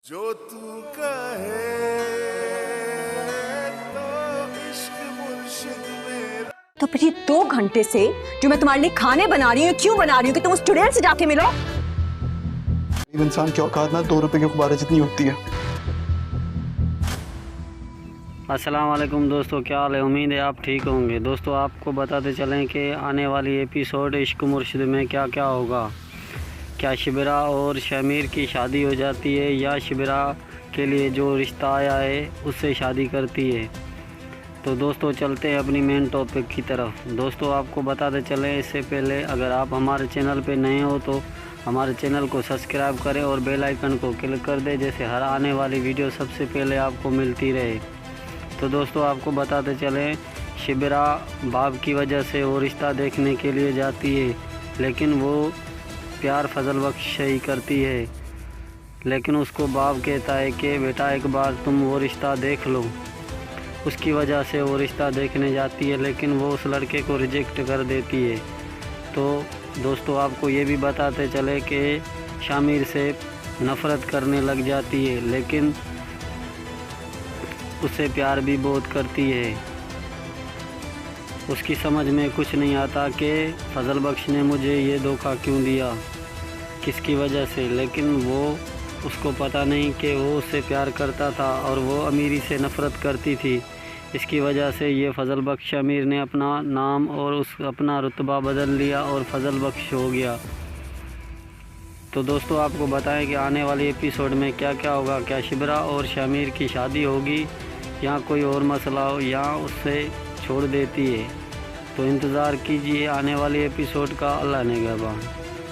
जो तू कहे तो इश्क मुर्शिद मेरा। तो फिर ये 2 घंटे से जो मैं तुम्हारे लिए खाने बना रही हूँ, क्यों बना रही हूँ कि तुम उस चुड़ैल से जाके मिलो? इंसान की औकात ना 2 रुपए के गुब्बारे जितनी होती है। अस्सलाम वालेकुम दोस्तों, क्या हाल है? उम्मीद है आप ठीक होंगे। दोस्तों आपको बताते चलें कि आने वाली एपिसोड इश्क मुर्शिद में क्या क्या होगा। क्या शिबरा और शमीर की शादी हो जाती है या शिबरा के लिए जो रिश्ता आया है उससे शादी करती है? तो दोस्तों चलते हैं अपनी मेन टॉपिक की तरफ। दोस्तों आपको बताते चलें इससे पहले अगर आप हमारे चैनल पे नए हो तो हमारे चैनल को सब्सक्राइब करें और बेल आइकन को क्लिक कर दें, जैसे हर आने वाली वीडियो सबसे पहले आपको मिलती रहे। तो दोस्तों आपको बताते चलें शिबरा बाप की वजह से वो रिश्ता देखने के लिए जाती है, लेकिन वो प्यार फजल बख्श से ही करती है। लेकिन उसको बाप कहता है कि बेटा एक बार तुम वो रिश्ता देख लो। उसकी वजह से वो रिश्ता देखने जाती है, लेकिन वो उस लड़के को रिजेक्ट कर देती है। तो दोस्तों आपको ये भी बताते चले कि शामिर से नफ़रत करने लग जाती है, लेकिन उससे प्यार भी बहुत करती है। उसकी समझ में कुछ नहीं आता कि फजल बख्श ने मुझे ये धोखा क्यों दिया, किसकी वजह से। लेकिन वो उसको पता नहीं कि वो उससे प्यार करता था और वो अमीरी से नफ़रत करती थी। इसकी वजह से ये फजल बख्श अमीर ने अपना नाम और अपना रुतबा बदल लिया और फजल बख्श हो गया। तो दोस्तों आपको बताएं कि आने वाली एपिसोड में क्या क्या होगा। क्या शिबरा और शमीर की शादी होगी या कोई और मसला हो या उससे छोड़ देती है? तो इंतज़ार कीजिए आने वाली एपिसोड का। अल्लाह ने निगहबान।